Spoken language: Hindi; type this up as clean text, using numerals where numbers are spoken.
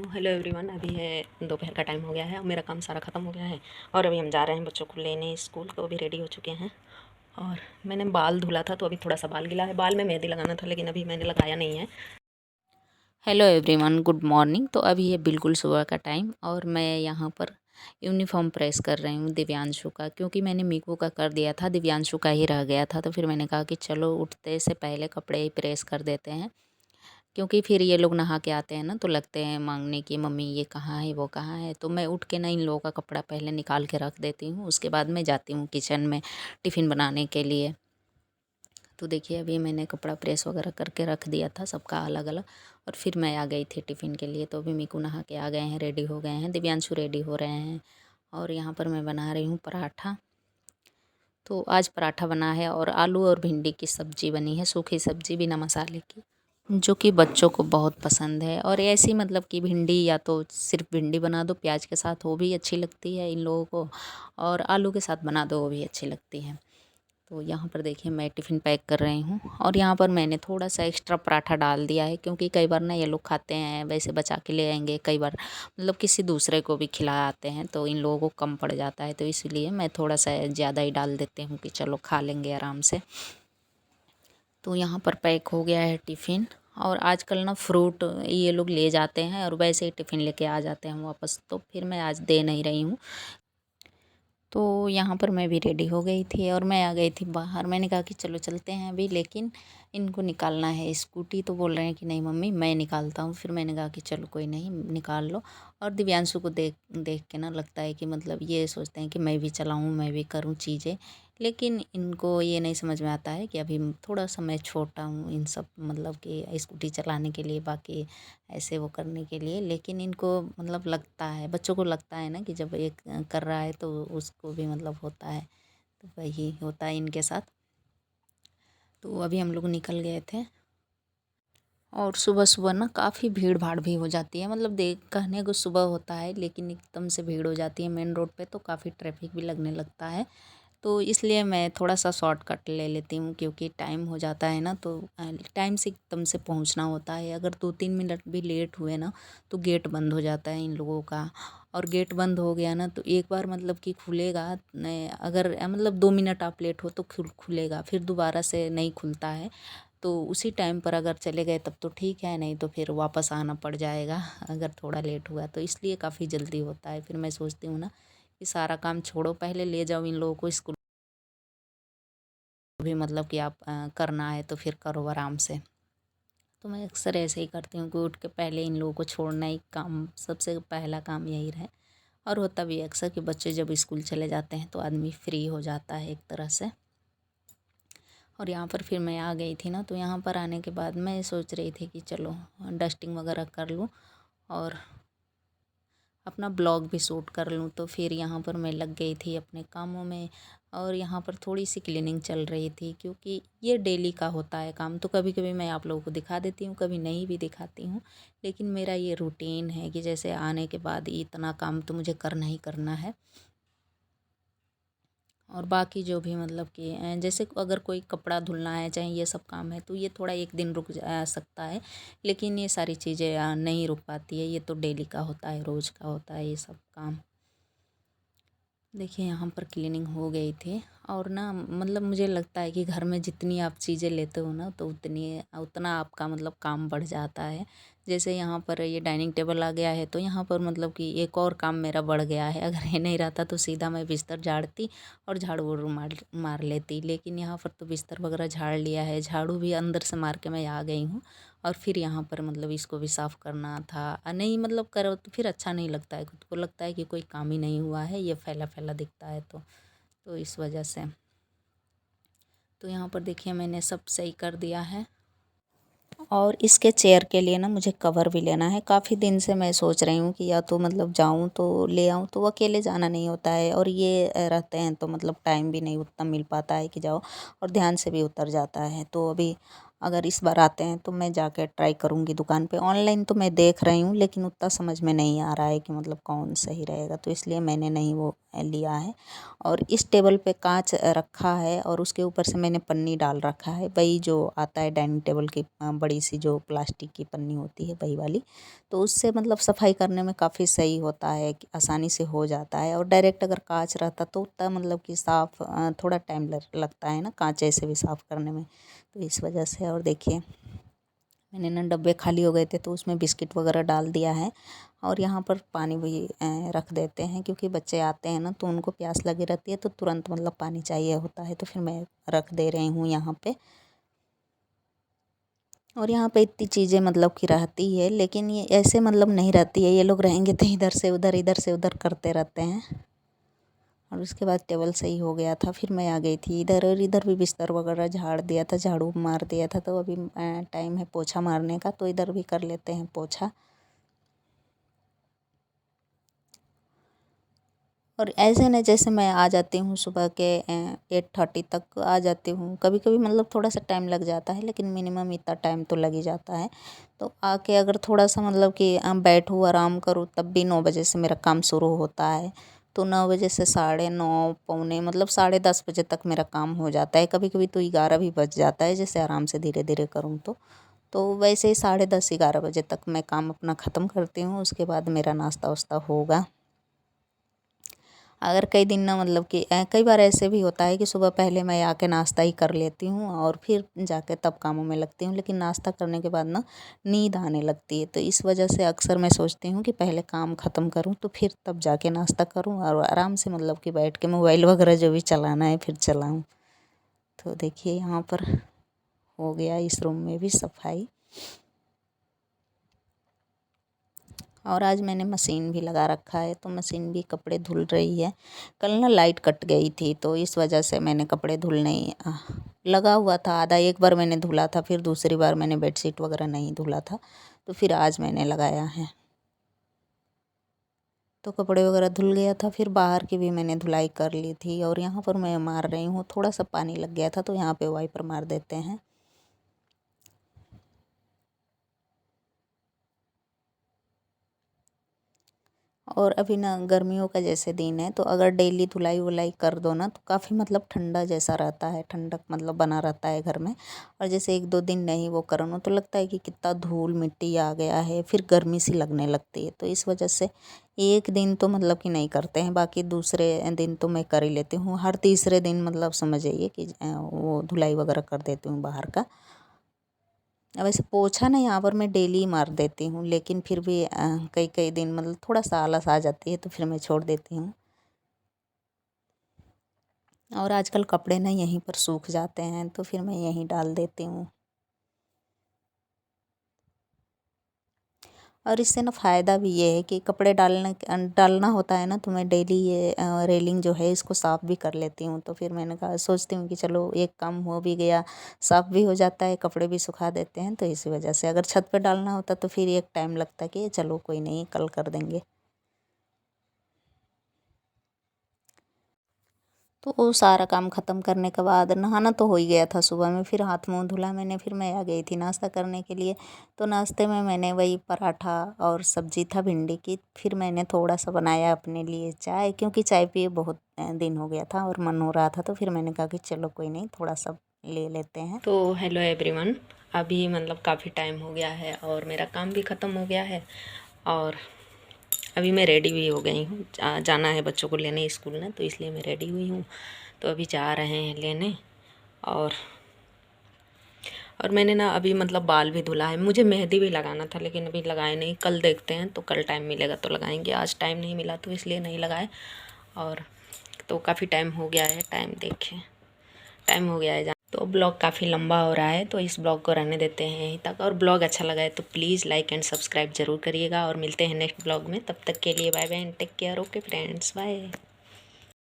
Hello everyone. अभी है दोपहर का टाइम हो गया है और मेरा काम सारा ख़त्म हो गया है और अभी हम जा रहे हैं बच्चों को लेने स्कूल। तो अभी रेडी हो चुके हैं और मैंने बाल धुला था तो अभी थोड़ा सा बाल गिला है। बाल में मेहंदी लगाना था लेकिन अभी मैंने लगाया नहीं है। Hello everyone, good morning. तो अभी है बिल्कुल सुबह का टाइम और मैं यहाँ पर यूनिफॉर्म प्रेस कर रही हूँ दिव्यांशु का, क्योंकि मैंने मीकू का कर दिया था, दिव्यांशु का ही रह गया था। तो फिर मैंने कहा कि चलो उठते से पहले कपड़े ही प्रेस कर देते हैं, क्योंकि फिर ये लोग नहा के आते हैं ना तो लगते हैं मांगने की मम्मी ये कहाँ है वो कहाँ है। तो मैं उठ के ना इन लोगों का कपड़ा पहले निकाल के रख देती हूँ, उसके बाद मैं जाती हूँ किचन में टिफ़िन बनाने के लिए। तो देखिए अभी मैंने कपड़ा प्रेस वगैरह करके रख दिया था सबका अलग अलग, और फिर मैं आ गई थी टिफ़िन के लिए। तो अभी मीकू नहा के आ गए हैं, रेडी हो गए हैं, दिव्यांशु रेडी हो रहे हैं और यहाँ पर मैं बना रही हूँ पराठा। तो आज पराठा बना है और आलू और भिंडी की सब्ज़ी बनी है, सूखी सब्ज़ी बिना मसाले की, जो कि बच्चों को बहुत पसंद है। और ऐसी मतलब कि भिंडी या तो सिर्फ भिंडी बना दो प्याज के साथ, वो भी अच्छी लगती है इन लोगों को, और आलू के साथ बना दो वो भी अच्छी लगती है। तो यहाँ पर देखिए मैं टिफ़िन पैक कर रही हूँ और यहाँ पर मैंने थोड़ा सा एक्स्ट्रा पराठा डाल दिया है, क्योंकि कई बार ना ये लोग खाते हैं वैसे बचा के ले आएंगे, कई बार मतलब किसी दूसरे को भी खिला आते हैं तो इन लोगों को कम पड़ जाता है। तो इसलिए मैं थोड़ा सा ज़्यादा ही डाल देती हूँ कि चलो खा लेंगे आराम से। तो यहाँ पर पैक हो गया है टिफ़िन। और आजकल ना फ्रूट ये लोग ले जाते हैं और वैसे ही टिफ़िन लेके आ जाते हैं वापस, तो फिर मैं आज दे नहीं रही हूँ। तो यहाँ पर मैं भी रेडी हो गई थी और मैं आ गई थी बाहर। मैंने कहा कि चलो चलते हैं अभी, लेकिन इनको निकालना है स्कूटी। तो बोल रहे हैं कि नहीं मम्मी मैं निकालता हूँ। फिर मैंने कहा कि चलो कोई नहीं निकाल लो। और दिव्यांशु को देख देख के ना लगता है कि मतलब ये सोचते हैं कि मैं भी चलाऊँ, मैं भी करूँ चीज़ें, लेकिन इनको ये नहीं समझ में आता है कि अभी थोड़ा सा मैं छोटा हूँ इन सब मतलब कि स्कूटी चलाने के लिए, बाकी ऐसे वो करने के लिए। लेकिन इनको मतलब लगता है, बच्चों को लगता है ना कि जब एक कर रहा है तो उसको भी मतलब होता है। तो वही होता है इनके साथ। तो अभी हम लोग निकल गए थे और सुबह सुबह ना काफ़ी भीड़ भाड़ भी हो जाती है। मतलब देख कहने को सुबह होता है लेकिन एकदम से भीड़ हो जाती है मेन रोड पे, तो काफ़ी ट्रैफिक भी लगने लगता है। तो इसलिए मैं थोड़ा सा शॉर्टकट ले लेती हूँ, क्योंकि टाइम हो जाता है ना तो टाइम से एकदम से पहुँचना होता है। अगर 2-3 मिनट भी लेट हुए ना तो गेट बंद हो जाता है इन लोगों का। और गेट बंद हो गया ना तो एक बार मतलब कि खुलेगा अगर मतलब 2 मिनट आप लेट हो तो खुलेगा, फिर दोबारा से नहीं खुलता है। तो उसी टाइम पर अगर चले गए तब तो ठीक है, नहीं तो फिर वापस आना पड़ जाएगा अगर थोड़ा लेट हुआ तो। इसलिए काफ़ी जल्दी होता है। फिर मैं सोचती हूँ ना कि सारा काम छोड़ो, पहले ले जाओ इन लोगों को स्कूल। भी मतलब कि आप करना है तो फिर करो आराम से। तो मैं अक्सर ऐसे ही करती हूँ कि उठ के पहले इन लोगों को छोड़ना ही काम, सबसे पहला काम यही रहे। और होता भी है अक्सर कि बच्चे जब स्कूल चले जाते हैं तो आदमी फ्री हो जाता है एक तरह से। और यहाँ पर फिर मैं आ गई थी ना, तो यहाँ पर आने के बाद मैं सोच रही थी कि चलो डस्टिंग वगैरह कर लूँ और अपना ब्लॉग भी शूट कर लूँ। तो फिर यहाँ पर मैं लग गई थी अपने कामों में और यहाँ पर थोड़ी सी क्लीनिंग चल रही थी, क्योंकि ये डेली का होता है काम। तो कभी कभी मैं आप लोगों को दिखा देती हूँ, कभी नहीं भी दिखाती हूँ, लेकिन मेरा ये रूटीन है कि जैसे आने के बाद इतना काम तो मुझे करना ही करना है। और बाकी जो भी मतलब कि जैसे अगर कोई कपड़ा धुलना है चाहे ये सब काम है तो ये थोड़ा एक दिन रुक जा सकता है, लेकिन ये सारी चीज़ें नहीं रुक पाती है। ये तो डेली का होता है, रोज़ का होता है ये सब काम। देखिए यहाँ पर क्लीनिंग हो गई थी और ना मतलब मुझे लगता है कि घर में जितनी आप चीज़ें लेते हो ना तो उतना आपका मतलब काम बढ़ जाता है। जैसे यहाँ पर ये डाइनिंग टेबल आ गया है तो यहाँ पर मतलब कि एक और काम मेरा बढ़ गया है। अगर ये नहीं रहता तो सीधा मैं बिस्तर झाड़ती और झाड़ू वाड़ू मार मार लेती, लेकिन यहाँ पर तो बिस्तर वगैरह झाड़ लिया है, झाड़ू भी अंदर से मार के मैं आ गई हूँ। और फिर यहाँ पर मतलब इसको भी साफ़ करना था। नहीं मतलब करो तो फिर अच्छा नहीं लगता है, खुद को लगता है कि कोई काम ही नहीं हुआ है, ये फैला फैला दिखता है। तो इस वजह से तो यहाँ पर देखिए मैंने सब सही कर दिया है। और इसके चेयर के लिए ना मुझे कवर भी लेना है। काफ़ी दिन से मैं सोच रही हूँ कि या तो मतलब जाऊँ तो ले आऊँ, तो अकेले जाना नहीं होता है और ये रहते हैं तो मतलब टाइम भी नहीं उतना मिल पाता है कि जाओ, और ध्यान से भी उतर जाता है। तो अभी अगर इस बार आते हैं तो मैं जाकर ट्राई करूँगी दुकान पे। ऑनलाइन तो मैं देख रही हूँ लेकिन उतना समझ में नहीं आ रहा है कि मतलब कौन सही रहेगा, तो इसलिए मैंने नहीं वो लिया है। और इस टेबल पे कांच रखा है और उसके ऊपर से मैंने पन्नी डाल रखा है, वही जो आता है डाइनिंग टेबल की बड़ी सी जो प्लास्टिक की पन्नी होती है वही वाली। तो उससे मतलब सफाई करने में काफ़ी सही होता है कि आसानी से हो जाता है। और डायरेक्ट अगर कांच रहता तो उतना मतलब कि साफ़ थोड़ा टाइम लगता है ना कांच ऐसे भी साफ़ करने में, तो इस वजह से। और देखिए मैंने ना डब्बे खाली हो गए थे तो उसमें बिस्किट वगैरह डाल दिया है। और यहाँ पर पानी भी रख देते हैं क्योंकि बच्चे आते हैं ना तो उनको प्यास लगी रहती है तो तुरंत मतलब पानी चाहिए होता है, तो फिर मैं रख दे रही हूँ यहाँ पे। और यहाँ पे इतनी चीज़ें मतलब कि रहती है, लेकिन ये ऐसे मतलब नहीं रहती है, ये लोग रहेंगे तो इधर से उधर करते रहते हैं। और उसके बाद टेबल सही हो गया था, फिर मैं आ गई थी इधर, और इधर भी बिस्तर वगैरह झाड़ दिया था, झाड़ू मार दिया था। तो अभी टाइम है पोछा मारने का, तो इधर भी कर लेते हैं पोछा। और ऐसे न जैसे मैं आ जाती हूँ सुबह के 8:30 तक आ जाती हूँ, कभी कभी मतलब थोड़ा सा टाइम लग जाता है लेकिन मिनिमम इतना टाइम तो लग ही जाता है। तो आके अगर थोड़ा सा मतलब कि बैठूँ आराम करूँ तब भी 9 बजे से मेरा काम शुरू होता है। तो 9 बजे से 9:30 पौने मतलब 10:30 बजे तक मेरा काम हो जाता है, कभी कभी तो 11 भी बज जाता है जैसे आराम से धीरे धीरे करूँ तो वैसे ही 10:30 11 बजे तक मैं काम अपना ख़त्म करती हूँ। उसके बाद मेरा नाश्ता वास्ता होगा। अगर कई दिन ना मतलब कि कई बार ऐसे भी होता है कि सुबह पहले मैं आके नाश्ता ही कर लेती हूँ और फिर जाके तब कामों में लगती हूँ, लेकिन नाश्ता करने के बाद ना नींद आने लगती है। तो इस वजह से अक्सर मैं सोचती हूँ कि पहले काम ख़त्म करूँ तो फिर तब जाके नाश्ता करूँ और आराम से मतलब कि बैठ के मोबाइल वगैरह जो भी चलाना है फिर चलाऊँ। तो देखिए यहाँ पर हो गया इस रूम में भी सफाई। और आज मैंने मशीन भी लगा रखा है तो मशीन भी कपड़े धुल रही है। कल ना लाइट कट गई थी तो इस वजह से मैंने कपड़े धुलने लगा हुआ था आधा, एक बार मैंने धुला था, फिर दूसरी बार मैंने बेडशीट वगैरह नहीं धुला था, तो फिर आज मैंने लगाया है। तो कपड़े वगैरह धुल गया था, फिर बाहर की भी मैंने धुलाई कर ली थी। और यहाँ पर मैं मार रही हूँ, थोड़ा सा पानी लग गया था तो यहाँ पे वाइपर मार देते हैं। और अभी ना गर्मियों का जैसे दिन है तो अगर डेली धुलाई वुलाई कर दो ना तो काफ़ी मतलब ठंडा जैसा रहता है, ठंडक मतलब बना रहता है घर में। और जैसे 1-2 दिन नहीं वो करो ना तो लगता है कि कितना धूल मिट्टी आ गया है, फिर गर्मी सी लगने लगती है। तो इस वजह से एक दिन तो मतलब कि नहीं करते हैं, बाकी दूसरे दिन तो मैं कर ही लेती हूँ। हर तीसरे दिन मतलब समझ जाइए कि वो धुलाई वगैरह कर देती हूँ बाहर का। वैसे पोछा ना यहाँ पर मैं डेली मार देती हूँ, लेकिन फिर भी कई कई दिन मतलब थोड़ा सा आलस आ जाती है तो फिर मैं छोड़ देती हूँ। और आजकल कपड़े ना यहीं पर सूख जाते हैं तो फिर मैं यहीं डाल देती हूँ। और इससे ना फ़ायदा भी ये है कि कपड़े डालना होता है ना तो मैं डेली ये रेलिंग जो है इसको साफ़ भी कर लेती हूँ। तो फिर मैंने कहा सोचती हूँ कि चलो एक काम हो भी गया, साफ़ भी हो जाता है, कपड़े भी सुखा देते हैं। तो इसी वजह से अगर छत पे डालना होता तो फिर एक टाइम लगता कि चलो कोई नहीं कल कर देंगे। तो वो सारा काम ख़त्म करने के बाद नहाना तो हो ही गया था सुबह में, फिर हाथ मुँह धुला मैंने, फिर मैं आ गई थी नाश्ता करने के लिए। तो नाश्ते में मैंने वही पराठा और सब्ज़ी था भिंडी की, फिर मैंने थोड़ा सा बनाया अपने लिए चाय, क्योंकि चाय पिए बहुत दिन हो गया था और मन हो रहा था। तो फिर मैंने कहा कि चलो कोई नहीं थोड़ा सा ले लेते हैं। तो हेलो एवरीवन, अभी मतलब काफ़ी टाइम हो गया है और मेरा काम भी ख़त्म हो गया है और अभी मैं रेडी भी हो गई हूँ। जाना है बच्चों को लेने स्कूल में, तो इसलिए मैं रेडी हुई हूँ। तो अभी जा रहे हैं लेने। और मैंने ना अभी मतलब बाल भी धुला है, मुझे मेहंदी भी लगाना था लेकिन अभी लगाए नहीं, कल देखते हैं। तो कल टाइम मिलेगा तो लगाएंगे, आज टाइम नहीं मिला तो इसलिए नहीं लगाए। और तो काफ़ी टाइम हो गया है, टाइम देखें, टाइम हो गया है। तो ब्लॉग काफ़ी लंबा हो रहा है तो इस ब्लॉग को रहने देते हैं यहीं तक। और ब्लॉग अच्छा लगा है तो प्लीज़ लाइक एंड सब्सक्राइब ज़रूर करिएगा। और मिलते हैं नेक्स्ट ब्लॉग में, तब तक के लिए bye bye and take care. Okay friends, bye.